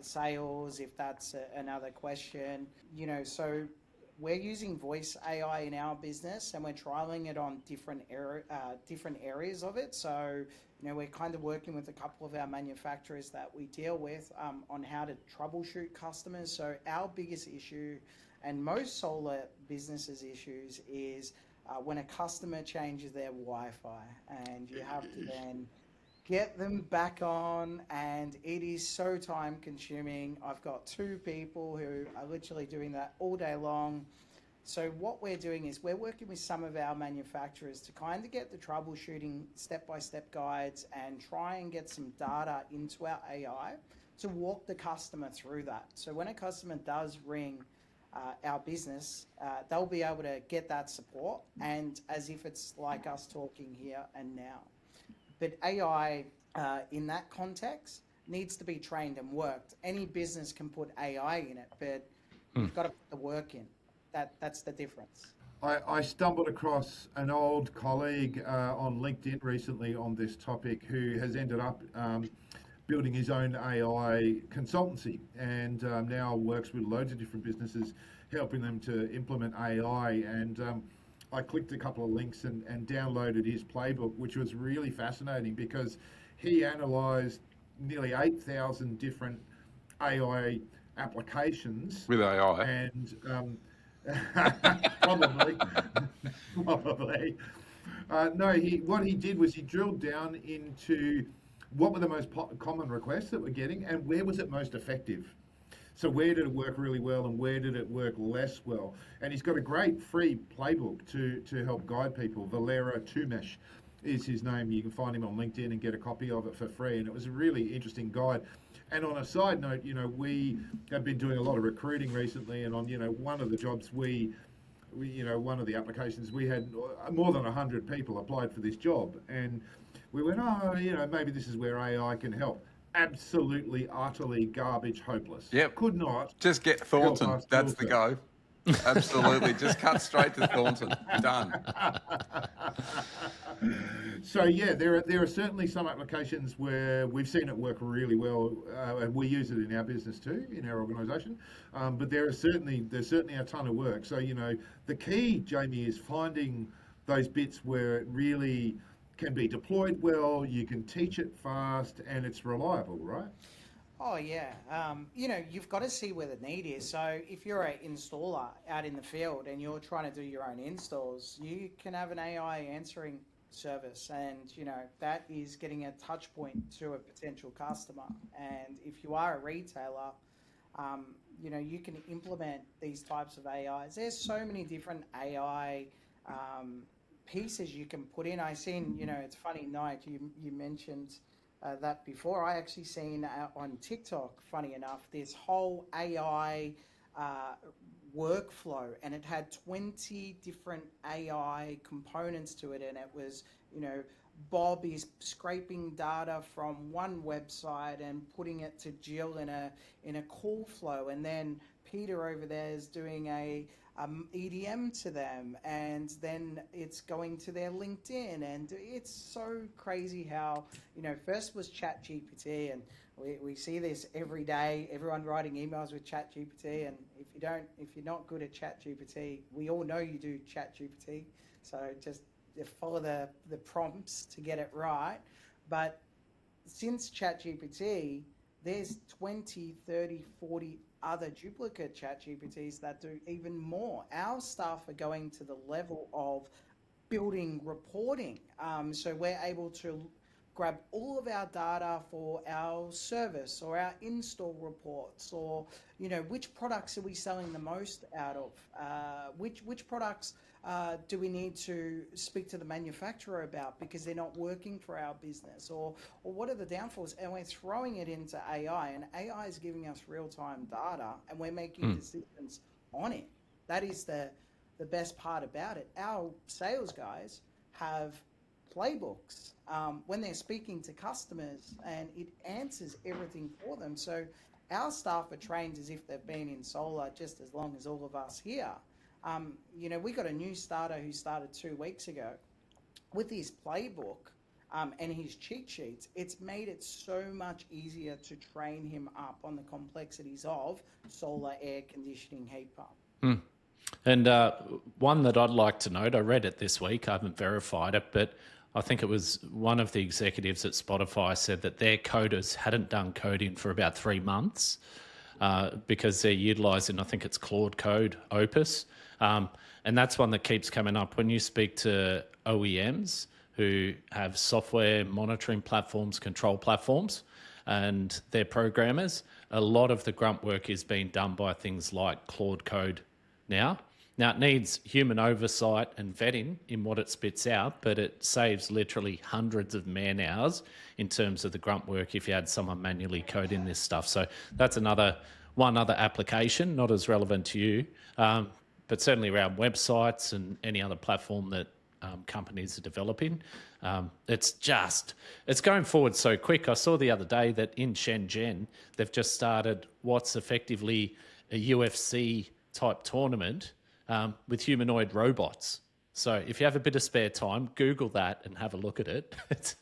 sales, if that's another question, so we're using voice AI in our business and we're trialing it on different areas of it. So we're kind of working with a couple of our manufacturers that we deal with on how to troubleshoot customers. So our biggest issue, and most solar businesses' issues, is when a customer changes their Wi-Fi and you have to then get them back on, and it is so time consuming. I've got 2 people who are literally doing that all day long. So what we're doing is we're working with some of our manufacturers to kind of get the troubleshooting step-by-step guides and try and get some data into our AI to walk the customer through that. So when a customer does ring our business, they'll be able to get that support, and as if it's like us talking here and now. But AI in that context needs to be trained and worked. Any business can put AI in it, but you've got to put the work in. That's the difference. I stumbled across an old colleague on LinkedIn recently on this topic who has ended up building his own AI consultancy and now works with loads of different businesses, helping them to implement AI. And I clicked a couple of links and downloaded his playbook, which was really fascinating because he analysed nearly 8,000 different AI applications. With AI. And probably. No, what he did was he drilled down into what were the most common requests that we're getting and where was it most effective. So where did it work really well and where did it work less well? And he's got a great free playbook to help guide people. Valera Tumesh is his name. You can find him on LinkedIn and get a copy of it for free. And it was a really interesting guide. And on a side note, we have been doing a lot of recruiting recently, and on one of the jobs we one of the applications we had more than 100 people applied for this job, and we went, maybe this is where AI can help. Absolutely, utterly garbage, hopeless. Yep. Could not. Just get Thornton. That's the go. Absolutely. Just cut straight to Thornton. Done. So yeah, there are certainly some applications where we've seen it work really well, and we use it in our business too, in our organisation. But there's certainly a ton of work. So the key, Jamie, is finding those bits where it really can be deployed well, you can teach it fast, and it's reliable, right? Oh yeah, you've got to see where the need is. So if you're an installer out in the field and you're trying to do your own installs, you can have an AI answering service, and that is getting a touch point to a potential customer. And if you are a retailer, you can implement these types of AIs. There's so many different AI pieces you can put in. I seen, it's funny, Nigel, you mentioned that before. I actually seen on TikTok, funny enough, this whole AI workflow, and it had 20 different AI components to it, and it was, Bob is scraping data from one website and putting it to Jill in a call flow, and then Peter over there is doing a EDM to them, and then it's going to their LinkedIn, and it's so crazy how first was ChatGPT, and we see this every day, everyone writing emails with ChatGPT, and if you're not good at ChatGPT, we all know you do ChatGPT, so just follow the prompts to get it right. But since ChatGPT, there's 20, 30, 40 other duplicate ChatGPTs that do even more. Our staff are going to the level of building reporting. So we're able to grab all of our data for our service or our install reports, or which products are we selling the most out of, which products do we need to speak to the manufacturer about because they're not working for our business, or what are the downfalls, and we're throwing it into AI, and AI is giving us real-time data and we're making decisions on it. That is the best part about it. Our sales guys have playbooks when they're speaking to customers, and it answers everything for them. So our staff are trained as if they've been in solar just as long as all of us here. We got a new starter who started 2 weeks ago with his playbook and his cheat sheets. It's made it so much easier to train him up on the complexities of solar, air conditioning, heat pump. And one that I'd like to note, I read it this week, I haven't verified it, but I think it was one of the executives at Spotify said that their coders hadn't done coding for about 3 months because they're utilising, I think it's Claude Code Opus. And that's one that keeps coming up when you speak to OEMs who have software monitoring platforms, control platforms, and their programmers. A lot of the grunt work is being done by things like Claude Code now. Now, it needs human oversight and vetting in what it spits out, but it saves literally hundreds of man hours in terms of the grunt work if you had someone manually coding this stuff. So that's one other application, not as relevant to you, but certainly around websites and any other platform that companies are developing. It's going forward so quick. I saw the other day that in Shenzhen, they've just started what's effectively a UFC type tournament with humanoid robots. So if you have a bit of spare time, Google that and have a look at it. It's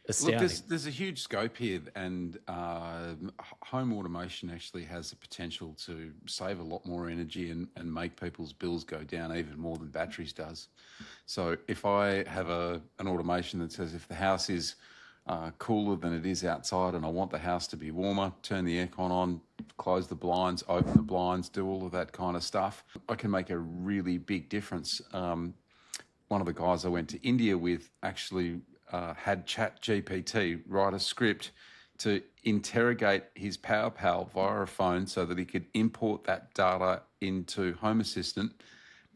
astounding. Look, there's a huge scope here, and home automation actually has the potential to save a lot more energy and make people's bills go down even more than batteries does. So if I have an automation that says if the house is cooler than it is outside and I want the house to be warmer, turn the aircon on, close the blinds, open the blinds, do all of that kind of stuff, I can make a really big difference. One of the guys I went to India with actually had ChatGPT write a script to interrogate his PowerPal via a phone so that he could import that data into Home Assistant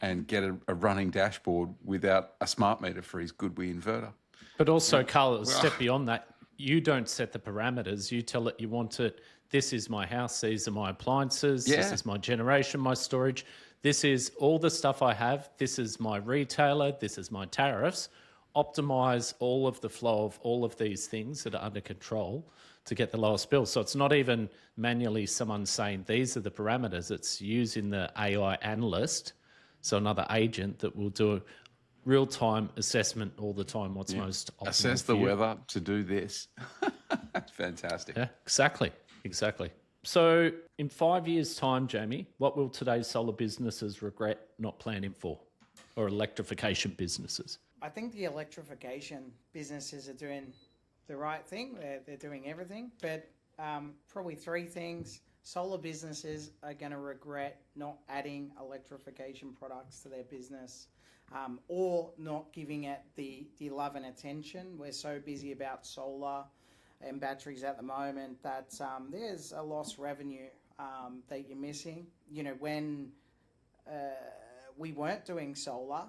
and get a running dashboard without a smart meter for his GoodWe inverter. But also, Carl, a step beyond that, you don't set the parameters. You tell it you want it. This is my house. These are my appliances. Yeah. This is my generation, my storage. This is all the stuff I have. This is my retailer. This is my tariffs. Optimize all of the flow of all of these things that are under control to get the lowest bill. So it's not even manually someone saying these are the parameters. It's using the AI analyst, so another agent that will do a real-time assessment all the time. What's most optimal Assess for the you. weather to do this. Fantastic. Yeah, exactly. So in 5 years' time, Jamie, what will today's solar businesses regret not planning for, or electrification businesses? I think the electrification businesses are doing the right thing. They're doing everything, but probably 3 things. Solar businesses are going to regret not adding electrification products to their business, or not giving it the love and attention. We're so busy about solar and batteries at the moment that there's a lost revenue that you're missing. When we weren't doing solar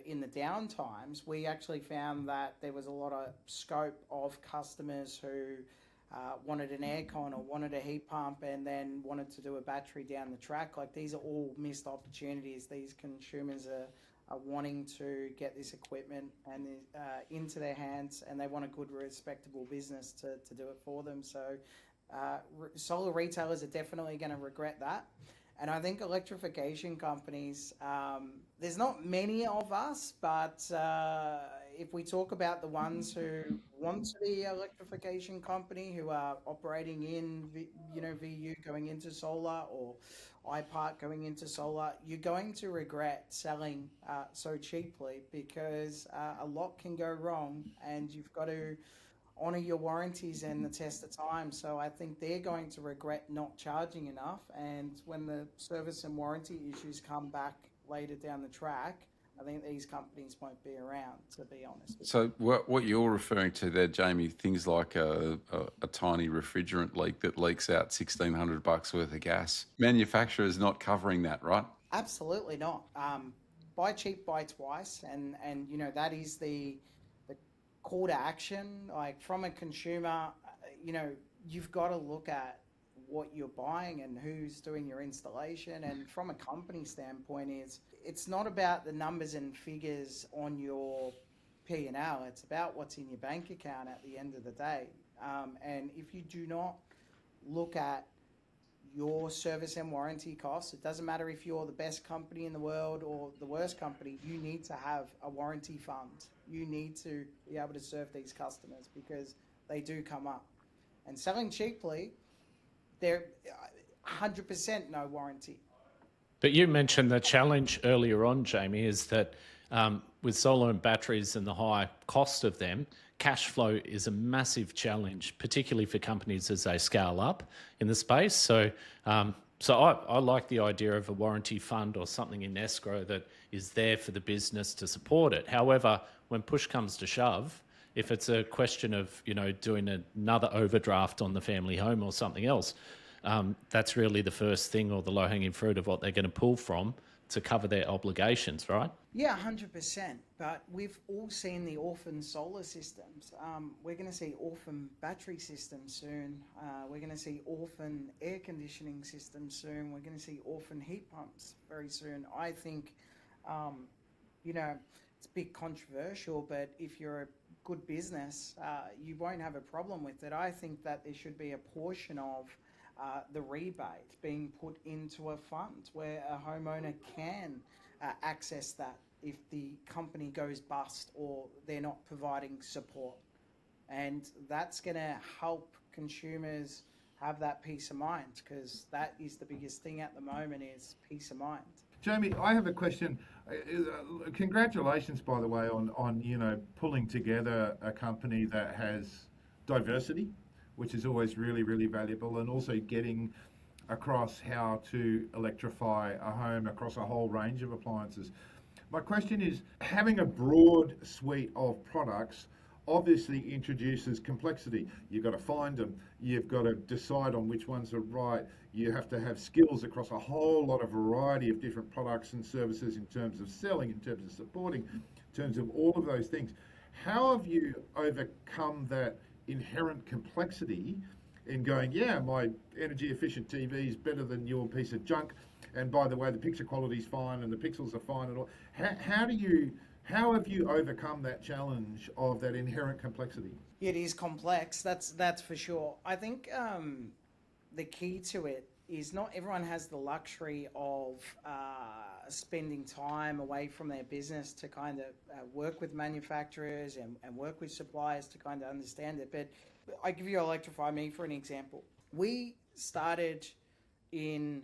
in the down times, we actually found that there was a lot of scope of customers who wanted an aircon or wanted a heat pump and then wanted to do a battery down the track. Like, these are all missed opportunities. These consumers are wanting to get this equipment and into their hands, and they want a good, respectable business to do it for them. So solar retailers are definitely going to regret that. And I think electrification companies, there's not many of us, but if we talk about the ones who want to be an electrification company, who are operating in, VU going into solar, or IPART going into solar, you're going to regret selling so cheaply, because a lot can go wrong, and you've got to honour your warranties and the test of time. So I think they're going to regret not charging enough, and when the service and warranty issues come back later down the track, I think these companies won't be around, to be honest. So what you're referring to there, Jamie, things like a tiny refrigerant leak that leaks out $1,600 worth of gas. Manufacturer's not covering that, right? Absolutely not. Buy cheap, buy twice, and that is the call to action. Like, from a consumer, you've got to look at what you're buying and who's doing your installation. And from a company standpoint, it's not about the numbers and figures on your P&L. It's about what's in your bank account at the end of the day. And if you do not look at your service and warranty costs, it doesn't matter if you're the best company in the world or the worst company, you need to have a warranty fund. You need to be able to serve these customers, because they do come up. And selling cheaply, they're 100% no warranty. But you mentioned the challenge earlier on, Jamie, is that with solar and batteries and the high cost of them, cash flow is a massive challenge, particularly for companies as they scale up in the space. So I like the idea of a warranty fund or something in escrow that is there for the business to support it. However, when push comes to shove, if it's a question of, doing another overdraft on the family home or something else, that's really the first thing, or the low-hanging fruit of what they're going to pull from to cover their obligations, right? Yeah, 100%. But we've all seen the orphan solar systems. We're going to see orphan battery systems soon. We're going to see orphan air conditioning systems soon. We're going to see orphan heat pumps very soon. I think, it's a bit controversial, but if you're a good business, you won't have a problem with it. I think that there should be a portion of the rebate being put into a fund where a homeowner can access that if the company goes bust or they're not providing support. And that's going to help consumers have that peace of mind, because that is the biggest thing at the moment, is peace of mind. Jamie, I have a question. Congratulations, by the way, on pulling together a company that has diversity, which is always really, really valuable, and also getting across how to electrify a home across a whole range of appliances. My question is, having a broad suite of products obviously introduces complexity. You've got to find them. You've got to decide on which ones are right. You have to have skills across a whole lot of variety of different products and services, in terms of selling, in terms of supporting, in terms of all of those things. How have you overcome that inherent complexity in going, yeah, my energy efficient TV is better than your piece of junk, and by the way, the picture quality is fine and the pixels are fine and all? How have you overcome that challenge of that inherent complexity? It is complex, that's for sure. I think the key to it is not everyone has the luxury of spending time away from their business to kind of work with manufacturers and work with suppliers to kind of understand it. But I give you Electrify Me for an example. We started in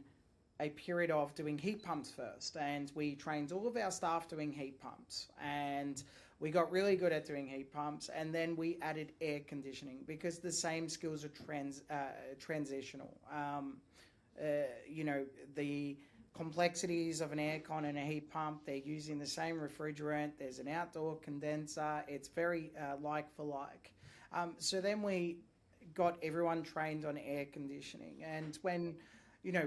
a period of doing heat pumps first, and we trained all of our staff doing heat pumps, and we got really good at doing heat pumps, and then we added air conditioning, because the same skills are transitional. The complexities of an aircon and a heat pump, they're using the same refrigerant, there's an outdoor condenser, it's very like for like. So then we got everyone trained on air conditioning, and when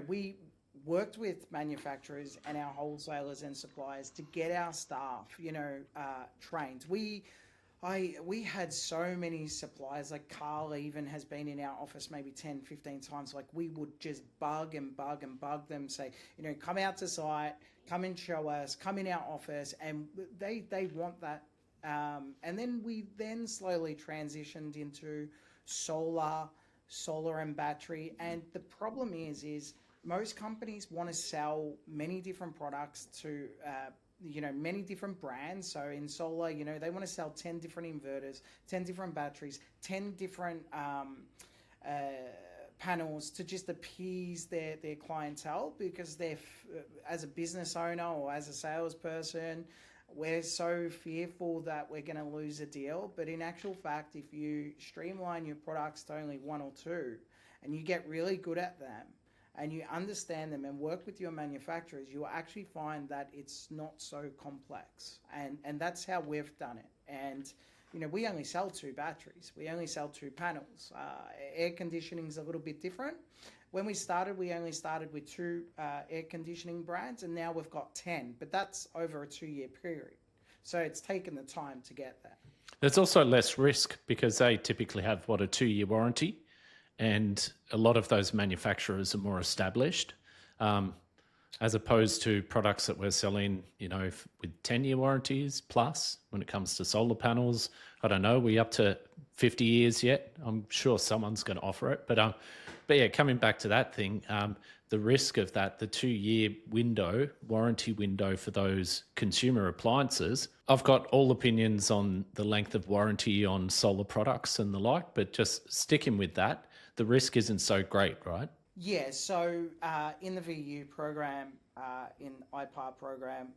we worked with manufacturers and our wholesalers and suppliers to get our staff, trained. We had so many suppliers, like Carl even has been in our office maybe 10, 15 times. Like, we would just bug them, say, come out to site, come and show us, come in our office, and they want that. And then we slowly transitioned into solar and battery. And the problem is most companies want to sell many different products to many different brands. So in solar, they want to sell 10 different inverters, 10 different batteries, 10 different panels to just appease their clientele, because as a business owner or as a salesperson, we're so fearful that we're going to lose a deal. But in actual fact, if you streamline your products to only one or two and you get really good at them and you understand them and work with your manufacturers, you will actually find that it's not so complex. And that's how we've done it. And we only sell 2 batteries. We only sell 2 panels. Air conditioning is a little bit different. When we started, we only started with 2 air conditioning brands, and now we've got 10, but that's over a 2-year period. So it's taken the time to get there. There's also less risk because they typically have, a 2-year warranty, and a lot of those manufacturers are more established, as opposed to products that we're selling, with 10-year warranties plus. When it comes to solar panels, I don't know, we up to 50 years yet? I'm sure someone's going to offer it. But yeah, coming back to that thing, the risk of that, the 2-year warranty window for those consumer appliances, I've got all opinions on the length of warranty on solar products and the like, but just sticking with that, the risk isn't so great, right? Yeah, so in the VU program, in IPART program,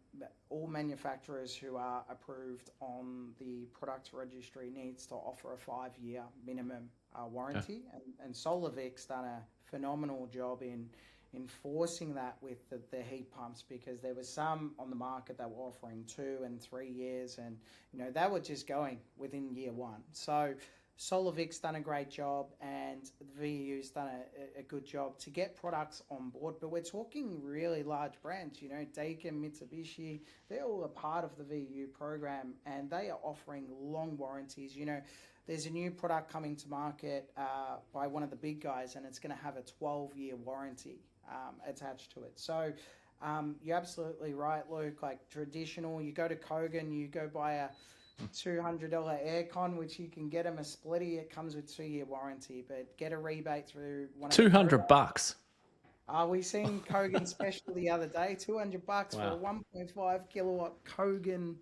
all manufacturers who are approved on the product registry needs to offer a 5-year minimum warranty. Okay. And SolarVic's done a phenomenal job in enforcing that with the heat pumps, because there was some on the market that were offering 2 and 3 years, and they were just going within year 1. So SolarVic's done a great job, and the VU's done a good job to get products on board. But we're talking really large brands, Daikin, Mitsubishi, they're all a part of the VU program, and they are offering long warranties. There's a new product coming to market by one of the big guys, and it's going to have a 12-year warranty attached to it. So you're absolutely right, Luke. Like traditional, you go to Kogan, you go buy a $200 aircon, which you can get them a splitty. It comes with 2-year warranty, but get a rebate through one of $200. We seen Kogan special the other day, $200 Wow. for a 1.5 kilowatt Kogan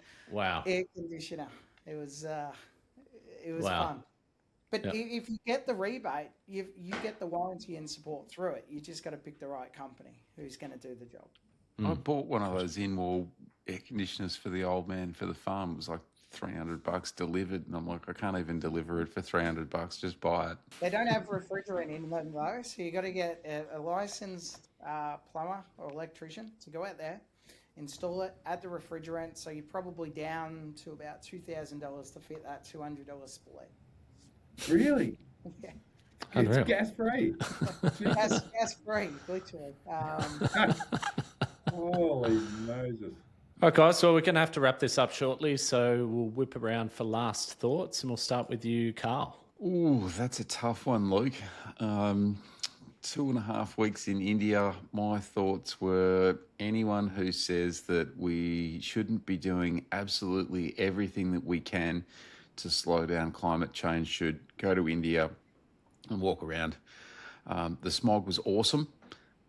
air conditioner. It was fun. But if you get the rebate, you get the warranty and support through it. You just got to pick the right company who's going to do the job. I bought one of those in-wall air conditioners for the old man for the farm. It was like $300 delivered, and I'm like, I can't even deliver it for $300. Just buy it. They don't have refrigerant in them though, so you got to get a licensed plumber or electrician to go out there, install it, add the refrigerant. So you're probably down to about $2,000 to fit that $200 split. Really? Yeah. Unreal. It's gas free. gas free, literally. Holy Moses. All right, guys, so we're going to have to wrap this up shortly, so we'll whip around for last thoughts, and we'll start with you, Carl. Ooh, that's a tough one, Luke. 2.5 weeks in India, my thoughts were anyone who says that we shouldn't be doing absolutely everything that we can to slow down climate change should go to India and walk around. The smog was awesome.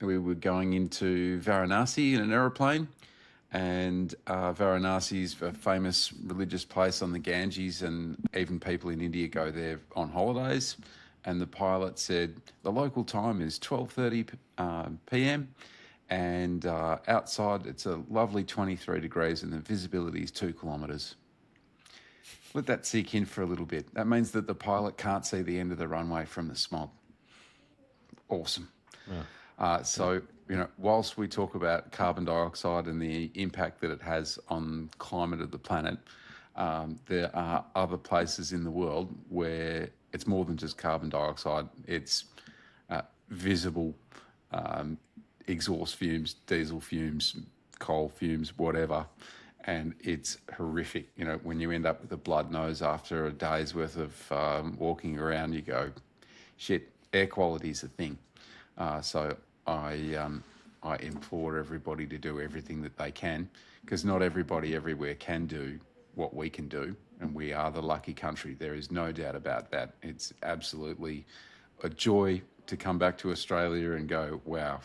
We were going into Varanasi in an aeroplane, and Varanasi is a famous religious place on the Ganges, and even people in India go there on holidays. And the pilot said the local time is 12:30 p.m. and outside it's a lovely 23 degrees and the visibility is 2 kilometres. Let that sink in for a little bit. That means that the pilot can't see the end of the runway from the smog. Awesome. Yeah. So, whilst we talk about carbon dioxide and the impact that it has on climate of the planet, there are other places in the world where it's more than just carbon dioxide. It's visible exhaust fumes, diesel fumes, coal fumes, whatever. And it's horrific. When you end up with a blood nose after a day's worth of walking around, you go, shit, air quality is a thing. So I implore everybody to do everything that they can, because not everybody everywhere can do what we can do, and we are the lucky country. There is no doubt about that. It's absolutely a joy to come back to Australia and go, wow,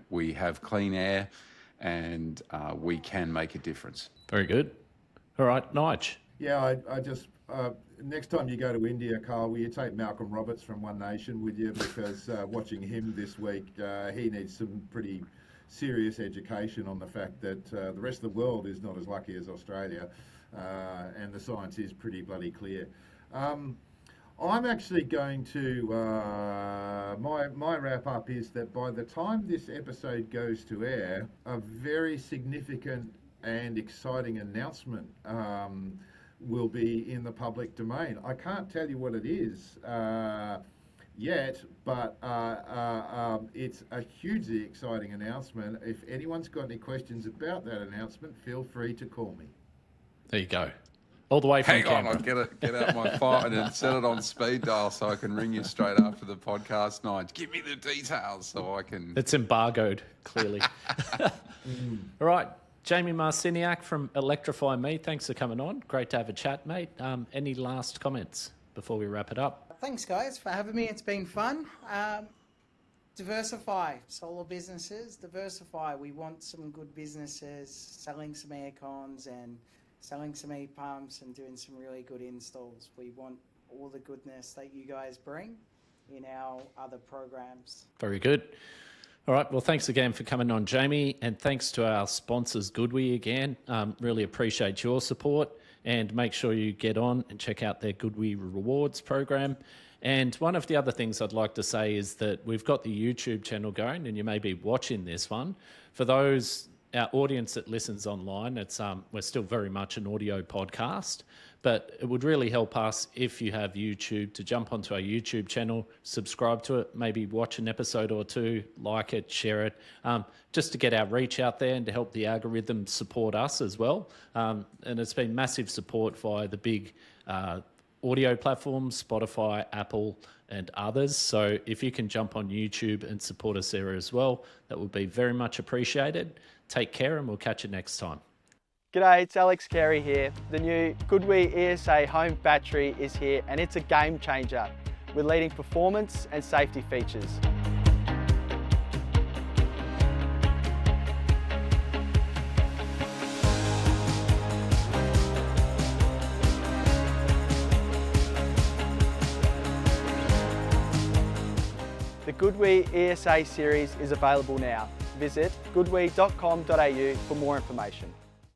we have clean air and we can make a difference. Very good. All right, Nige. Yeah, I just, next time you go to India, Carl, will you take Malcolm Roberts from One Nation with you? Because watching him this week, he needs some pretty serious education on the fact that the rest of the world is not as lucky as Australia, and the science is pretty bloody clear. I'm actually going to, my wrap up is that by the time this episode goes to air, a very significant and exciting announcement will be in the public domain. I can't tell you what it is yet, but it's a hugely exciting announcement. If anyone's got any questions about that announcement, feel free to call me. There you go. All the way from Hang on, Canberra. I'll get out my phone and set it on speed dial so I can ring you straight after the podcast, Nige. Give me the details so I can... It's embargoed, clearly. All right, Jamie Marciniak from Electrify Me, thanks for coming on. Great to have a chat, mate. Any last comments before we wrap it up? Thanks, guys, for having me. It's been fun. Diversify, solar businesses, diversify. We want some good businesses selling some air cons and selling some heat pumps and doing some really good installs. We want all the goodness that you guys bring in our other programs. Very good. All right, well, thanks again for coming on, Jamie, and thanks to our sponsors, Goodwe, again. Really appreciate your support, and make sure you get on and check out their Goodwe Rewards program. And one of the other things I'd like to say is that we've got the YouTube channel going, and you may be watching this one. For those, our audience that listens online, it's we're still very much an audio podcast, but it would really help us if you have YouTube to jump onto our YouTube channel, subscribe to it, maybe watch an episode or two, like it, share it, just to get our reach out there and to help the algorithm support us as well. And it's been massive support via the big audio platforms, Spotify, Apple, and others. So if you can jump on YouTube and support us there as well, that would be very much appreciated. Take care, and we'll catch you next time. G'day, it's Alex Carey here. The new Goodwe ESA home battery is here, and it's a game changer with leading performance and safety features. The Goodwe ESA series is available now. Visit goodwe.com.au for more information.